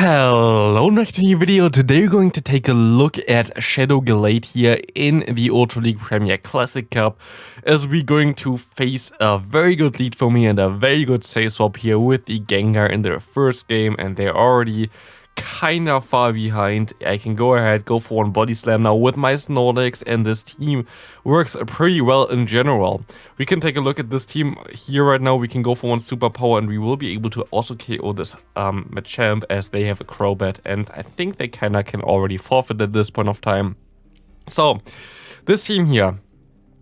Hello, next new video. Today we're going to take a look at Shadow Gallade here in the Ultra League Premier Classic Cup, as we're going to face a very good lead for me and a very good save swap here with the Gengar in their first game, and they're already kind of far behind. I can go ahead, go for one body slam now with my Snorlax, and this team works pretty well in general. We can take a look at this team here right now. We can go for one superpower and we will be able to also KO this Machamp, as they have a Crobat, and I think they kinda can already forfeit at this point of time. So this team here,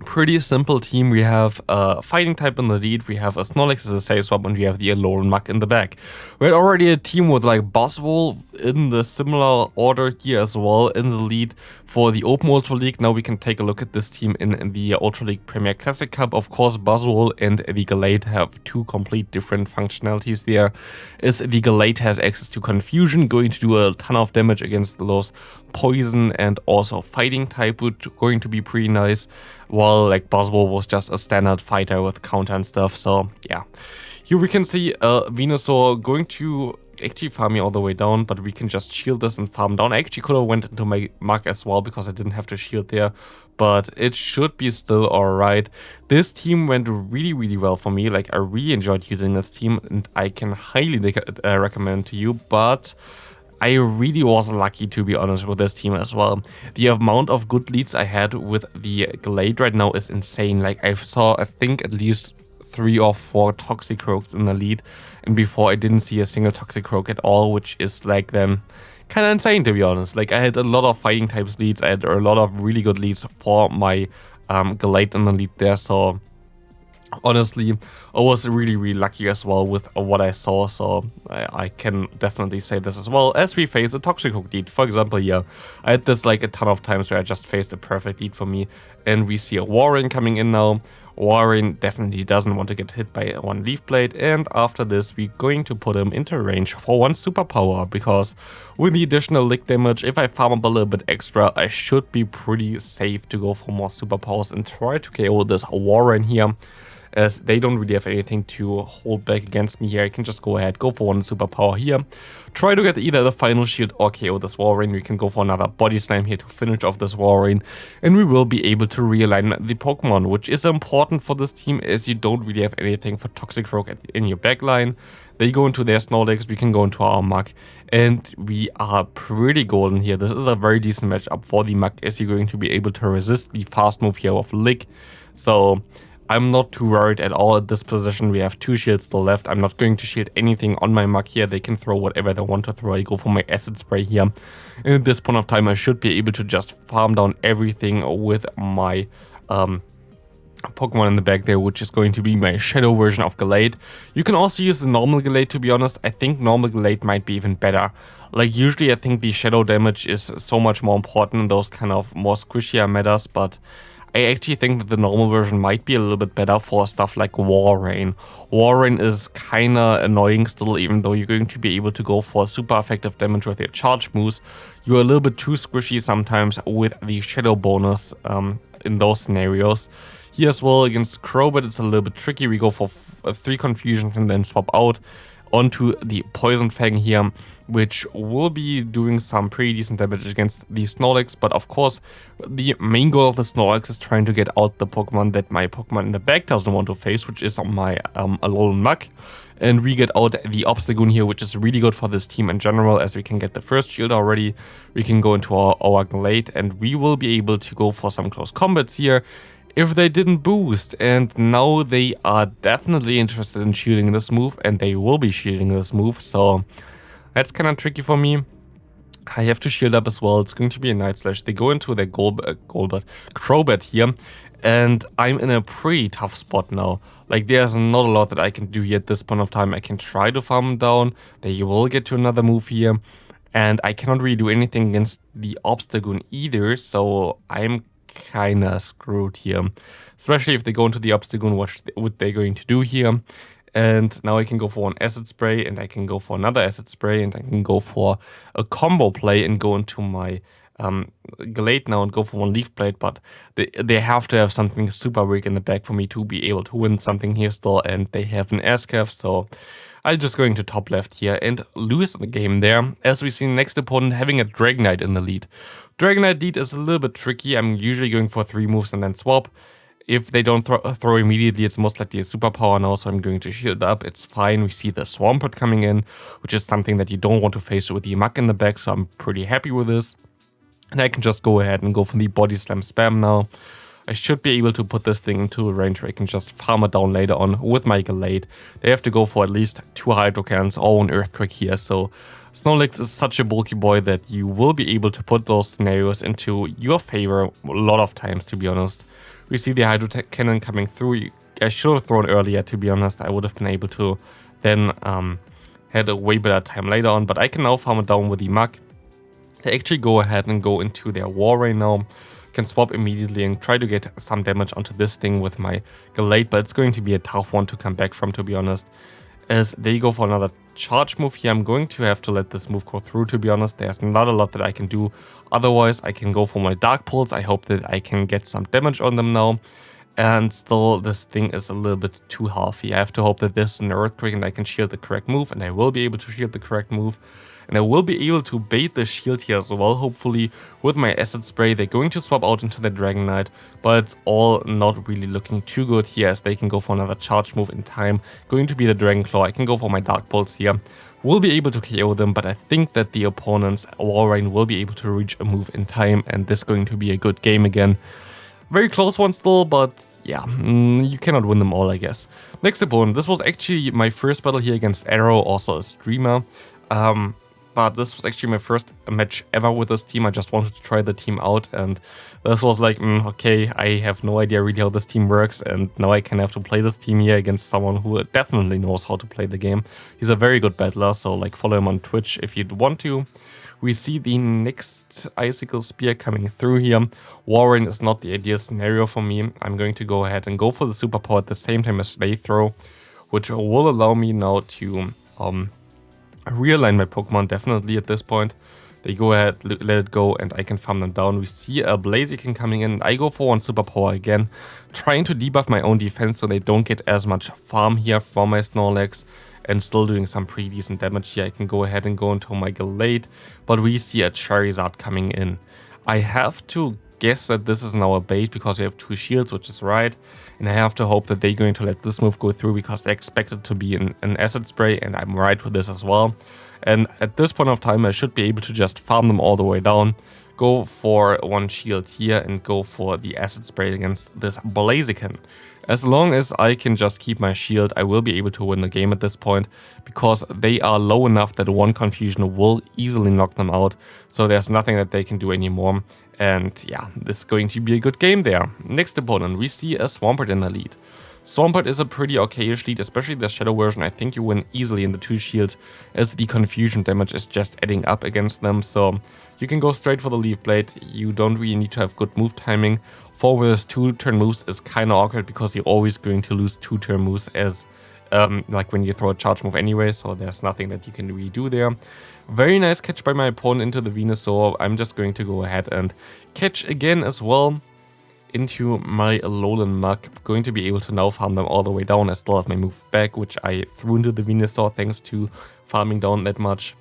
pretty simple team. We have a fighting type in the lead, we have a Snorlax as a save swap, and we have the Alolan Muk in the back. We had already a team with like Buzzwole in the similar order here as well in the lead for the Open Ultra League. Now we can take a look at this team in the Ultra League Premier Classic Cup. Of course, Buzzwole and the Gallade have two complete different functionalities there, as the Gallade has access to Confusion, going to do a ton of damage against those poison and also fighting type, which going to be pretty nice, while like Buzzwole was just a standard fighter with counter and stuff. So yeah, here we can see Venusaur going to actually farm me all the way down, but we can just shield this and farm down. I actually could have went into my Muk as well because I didn't have to shield there, but it should be still alright. This team went really well for me. Like, I really enjoyed using this team and I can highly recommend to you, but I really was lucky, to be honest, with this team as well. The amount of good leads I had with the Gallade right now is insane. Like, I saw, I think, at least 3 or 4 Toxicroaks in the lead, and before I didn't see a single Toxicroak at all, which is like then kind of insane, to be honest. Like, I had a lot of fighting types leads, I had a lot of really good leads for my Gallade in the lead there, so honestly, I was really lucky as well with what I saw, so I can definitely say this as well, as we face a Toxicroak lead. For example, here, I had this like a ton of times where I just faced a perfect lead for me, and we see a Warren coming in now. Warren definitely doesn't want to get hit by one Leaf Blade, and after this we're going to put him into range for one superpower, because with the additional lick damage, if I farm up a little bit extra, I should be pretty safe to go for more superpowers and try to KO this Warren here, as they don't really have anything to hold back against me here. I can just go ahead, go for one superpower here, try to get either the final shield or KO this Warren. We can go for another body slam here to finish off this Warren, and we will be able to realign the Pokemon, which is important for this team, as you don't really have anything for Toxicroak in your backline. They go into their Snorlax, we can go into our Muk, and we are pretty golden here. This is a very decent matchup for the Muk, as you're going to be able to resist the fast move here of Lick. So I'm not too worried at all at this position. We have 2 shields still left. I'm not going to shield anything on my Muk here. They can throw whatever they want to throw. I go for my Acid Spray here. And at this point of time, I should be able to just farm down everything with my Pokemon in the back there, which is going to be my Shadow version of Gallade. You can also use the normal Gallade, to be honest. I think normal Gallade might be even better. Like, usually I think the Shadow damage is so much more important in those kind of more squishier metas, but I actually think that the normal version might be a little bit better for stuff like Warrain. Warrain is kinda annoying still, even though you're going to be able to go for super effective damage with your charge moves. You're a little bit too squishy sometimes with the Shadow bonus in those scenarios. Here as well against Crobat, it's a little bit tricky. We go for 3 confusions and then swap out onto the Poison Fang here, which will be doing some pretty decent damage against the Snorlax. But of course, the main goal of the Snorlax is trying to get out the Pokemon that my Pokemon in the back doesn't want to face, which is my Alolan Muk. And we get out the Obstagoon here, which is really good for this team in general, as we can get the first shield already. We can go into our Gallade, and we will be able to go for some close combats here if they didn't boost, and now they are definitely interested in shielding this move, and they will be shielding this move, so that's kind of tricky for me. I have to shield up as well. It's going to be a Night Slash. They go into their Crobat here, and I'm in a pretty tough spot now. Like, there's not a lot that I can do here at this point of time. I can try to farm them down. They will get to another move here, and I cannot really do anything against the Obstagoon either, so I'm kinda screwed here, especially if they go into the Obstagoon, what they're going to do here. And now I can go for one Acid Spray, and I can go for another Acid Spray, and I can go for a combo play and go into my Gallade now and go for one Leaf Blade, but they have to have something super weak in the back for me to be able to win something here still, and they have an SCAF, so I'm just going to top left here and lose the game there, as we see the next opponent having a Dragonite in the lead. Dragonite lead is a little bit tricky. I'm usually going for 3 moves and then swap. If they don't throw immediately, it's most likely a superpower now, so I'm going to shield up. It's fine. We see the Swampert coming in, which is something that you don't want to face with the Muk in the back, so I'm pretty happy with this. And I can just go ahead and go for the Body Slam spam now. I should be able to put this thing into a range where I can just farm it down later on with my Gallade. They have to go for at least 2 Hydro Cannons or an Earthquake here, so Snorlax is such a bulky boy that you will be able to put those scenarios into your favor a lot of times, to be honest. We see the Hydro Cannon coming through. I should have thrown earlier, to be honest. I would have been able to then had a way better time later on, but I can now farm it down with the Muk. They actually go ahead and go into their Walrein now. Can swap immediately and try to get some damage onto this thing with my Gallade, but it's going to be a tough one to come back from, to be honest. As they go for another charge move here, I'm going to have to let this move go through, to be honest. There's not a lot that I can do. Otherwise, I can go for my Dark Pulse. I hope that I can get some damage on them now. And still, this thing is a little bit too healthy. I have to hope that this is an Earthquake and I can shield the correct move, and I will be able to shield the correct move. And I will be able to bait the shield here as well, hopefully, with my Acid Spray. They're going to swap out into the Dragonite, but it's all not really looking too good here, as they can go for another charge move in time. Going to be the Dragon Claw. I can go for my Dark Pulse here. Will be able to KO them, but I think that the opponent's Walrein will be able to reach a move in time, and this is going to be a good game again. Very close one still, but yeah, you cannot win them all, I guess. Next opponent. This was actually my first battle here against Arrow, also a streamer. But this was actually my first match ever with this team. I just wanted to try the team out, and this was like, okay, I have no idea really how this team works, and now I can have to play this team here against someone who definitely knows how to play the game. He's a very good battler, so like follow him on Twitch if you'd want to. We see the next Icicle Spear coming through here. Walrein is not the ideal scenario for me. I'm going to go ahead and go for the superpower at the same time as they throw, which will allow me now to realign my Pokemon definitely at this point. They go ahead, let it go, and I can farm them down. We see a Blaziken coming in. I go for one superpower again, trying to debuff my own defense so they don't get as much farm here from my Snorlax, and still doing some pretty decent damage here. I can go ahead and go into my Gallade, but we see a Charizard coming in. I have to guess that this is now a bait because we have 2 shields, which is right, and I have to hope that they're going to let this move go through because they expect it to be an Acid Spray, and I'm right with this as well. And at this point of time, I should be able to just farm them all the way down, go for one shield here, and go for the Acid Spray against this Blaziken. As long as I can just keep my shield, I will be able to win the game at this point, because they are low enough that one Confusion will easily knock them out, so there's nothing that they can do anymore. And yeah, this is going to be a good game there. Next opponent, we see a Swampert in the lead. Swampert is a pretty okayish lead, especially the Shadow version. I think you win easily in the 2 shields, as the Confusion damage is just adding up against them, so you can go straight for the Leaf Blade. You don't really need to have good move timing. 4 versus 2 turn moves is kind of awkward because you're always going to lose 2 turn moves as like when you throw a charge move anyway, so there's nothing that you can really do there. Very nice catch by my opponent into the Venusaur. I'm just going to go ahead and catch again as well into my Alolan Muk. Going to be able to now farm them all the way down. I still have my move back, which I threw into the Venusaur thanks to farming down that much.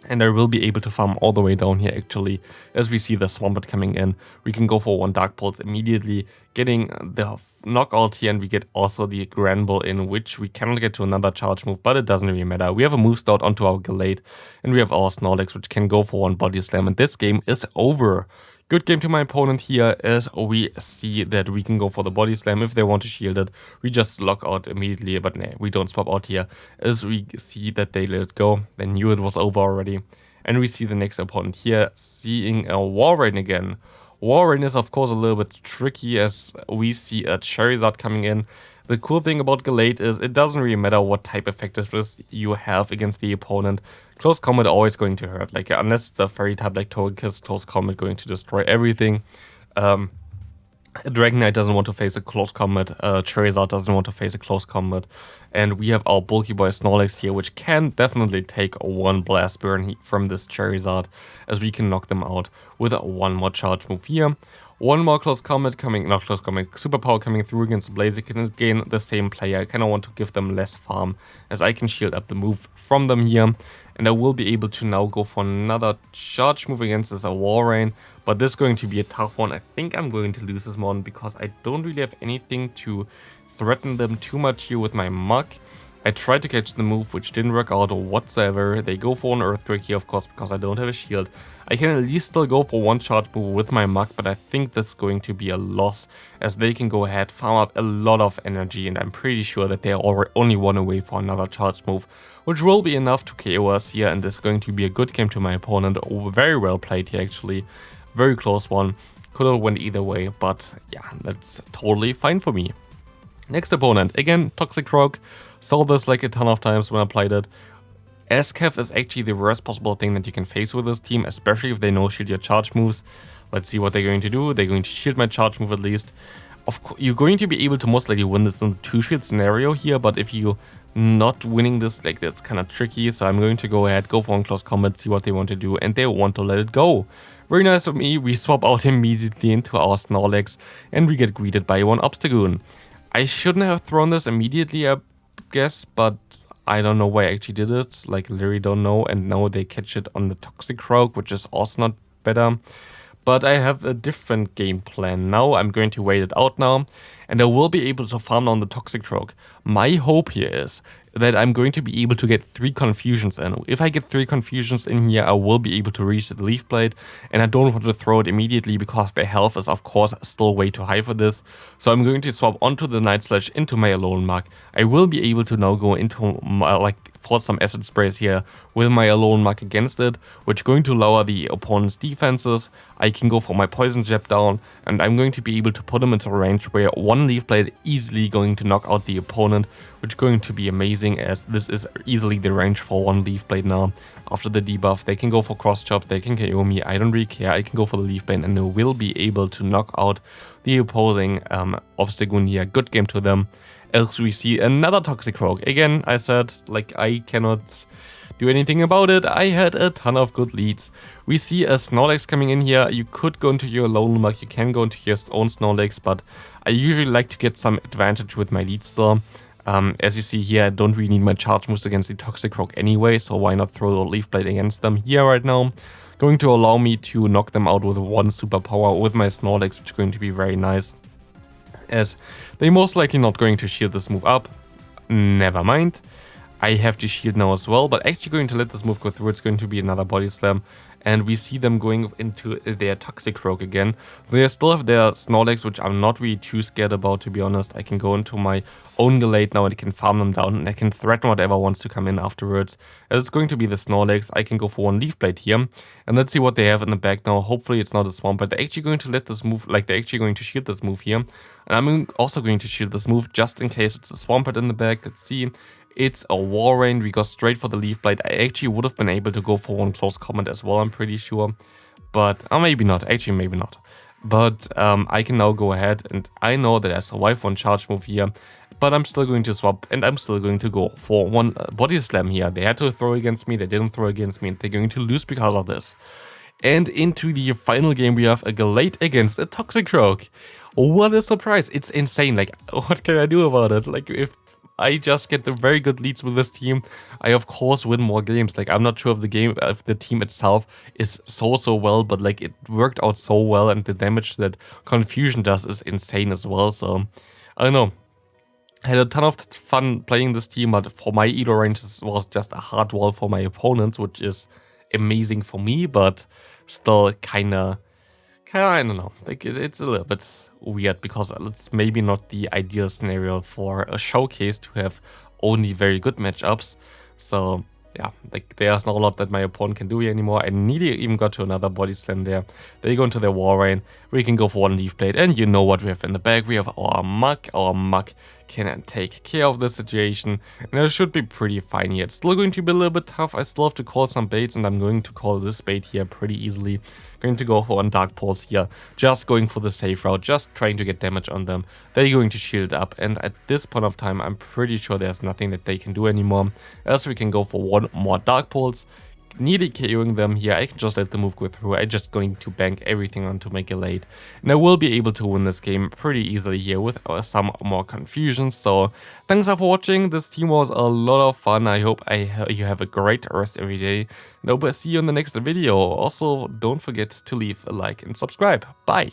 And I will be able to farm all the way down here actually, as we see the Swampert coming in. We can go for one Dark Pulse immediately, getting the knockout here, and we get also the Granbull in, which we cannot get to another charge move, but it doesn't really matter. We have a move start onto our Gallade, and we have our Snorlax, which can go for one Body Slam, and this game is over. Good game to my opponent here, as we see that we can go for the Body Slam. If they want to shield it, we just lock out immediately, but nah, we don't swap out here, as we see that they let it go. They knew it was over already. And we see the next opponent here, seeing a Walrein again. Walrein is of course a little bit tricky, as we see a Charizard coming in. The cool thing about Gallade is it doesn't really matter what type effectiveness you have against the opponent. Close combat always going to hurt, like unless it's a fairy type like Togekiss, close combat going to destroy everything. A Dragonite doesn't want to face a close combat, Charizard doesn't want to face a close combat, and we have our bulky boy Snorlax here, which can definitely take one blast burn from this Charizard, as we can knock them out with one more charge move here. One more close combat coming, not close combat, superpower coming through against Blaziken. Again, the same player. I kind of want to give them less farm, as I can shield up the move from them here. And I will be able to now go for another charge move against this Walrein. But this is going to be a tough one. I think I'm going to lose this one because I don't really have anything to threaten them too much here with my Muk. I tried to catch the move, which didn't work out whatsoever. They go for an Earthquake here, of course, because I don't have a shield. I can at least still go for one charge move with my Muk, but I think that's going to be a loss, as they can go ahead, farm up a lot of energy, and I'm pretty sure that they are only one away for another charge move, which will be enough to KO us here, and this is going to be a good game to my opponent. Very well played here, actually. Very close one. Could have went either way, but yeah, that's totally fine for me. Next opponent, again, Toxic Rogue. Saw this like a ton of times when I played it. SCAF is actually the worst possible thing that you can face with this team, especially if they no-shield your charge moves. Let's see what they're going to do. They're going to shield my charge move at least. Of course, you're going to be able to most likely win this in 2-shield scenario here, but if you're not winning this, like, that's kind of tricky. So I'm going to go ahead, go for one close combat, see what they want to do, and they want to let it go. Very nice of me. We swap out immediately into our Snorlax, and we get greeted by one Obstagoon. I shouldn't have thrown this immediately, I guess, but I don't know why I actually did it. Like, literally don't know, and now they catch it on the Toxic Rogue, which is also not better. But I have a different game plan now. I'm going to wait it out now, and I will be able to farm down the Toxic Rogue. My hope here is that I'm going to be able to get 3 Confusions in. If I get 3 Confusions in here, I will be able to reach the Leaf Blade, and I don't want to throw it immediately because their health is of course still way too high for this. So I'm going to swap onto the Night Slash into my Alone Mark. I will be able to now go into my, for some acid sprays here with my Alone Mark against it, which is going to lower the opponent's defenses. I can go for my Poison Jab down, and I'm going to be able to put him into a range where one Leaf Blade easily going to knock out the opponent, which is going to be amazing, as this is easily the range for one Leaf Blade now. After the debuff, they can go for Cross Chop, they can KO me, I don't really care, I can go for the Leaf Blade, and they will be able to knock out the opposing Obstagoon here. Good game to them. Else we see another Toxic Rogue. Again, I said, like, I cannot do anything about it. I had a ton of good leads. We see a Snorlax coming in here. You could go into your Alone Mark, you can go into your own Snorlax, but I usually like to get some advantage with my lead still. As you see here, I don't really need my charge moves against the Toxic Rogue anyway, so why not throw a Leaf Blade against them here right now. Going to allow me to knock them out with one superpower with my Snorlax, which is going to be very nice, as they're most likely not going to shield this move up. Never mind. I have to shield now as well, but actually going to let this move go through. It's going to be another Body Slam, and we see them going into their Toxic Rogue again. They still have their Snorlax, which I'm not really too scared about, to be honest. I can go into my own Gallade now and I can farm them down, and I can threaten whatever wants to come in afterwards. As it's going to be the Snorlax, I can go for one Leaf Blade here, and let's see what they have in the back now. Hopefully it's not a Swampert. They're actually going to let this move, like, they're actually going to shield this move here, and I'm also going to shield this move just in case it's a Swampert in the back. Let's see. It's a Walrein. We go straight for the Leaf Blade. I actually would have been able to go for one close combat as well, I'm pretty sure. But, maybe not. Actually, maybe not. But I can now go ahead, and I know that I survived one charge move here. But I'm still going to swap, and I'm still going to go for one Body Slam here. They had to throw against me, they didn't throw against me, and they're going to lose because of this. And into the final game, we have a Gallade against a Toxic Rogue. What a surprise. It's insane. Like, what can I do about it? Like, if I just get the very good leads with this team, I of course win more games. Like, I'm not sure if the team itself is so well, but like, it worked out so well, and the damage that Confusion does is insane as well. So I don't know. I had a ton of fun playing this team, but for my elo range, this was just a hard wall for my opponents, which is amazing for me, but still kinda, I don't know, like, it's a little bit weird because it's maybe not the ideal scenario for a showcase to have only very good matchups. So yeah, like there's not a lot that my opponent can do here anymore. I nearly even got to another body slam there. They go into their Walrein. We can go for one Leaf Blade, and you know what we have in the back. We have our Mug. Our Mug can take care of the situation, and it should be pretty fine here. It's still going to be a little bit tough. I still have to call some baits, and I'm going to call this bait here pretty easily. Going to go for one Dark Pulse here, just going for the safe route, just trying to get damage on them. They're going to shield up, and at this point of time, I'm pretty sure there's nothing that they can do anymore. Else we can go for one more Dark Pulse, nearly KOing them here. I can just let the move go through. I'm just going to bank everything onto my Gallade, and I will be able to win this game pretty easily here with some more confusion. So thanks for watching. This team was a lot of fun. I hope you have a great rest of your day, and I hope I see you in the next video. Also, don't forget to leave a like and subscribe. Bye.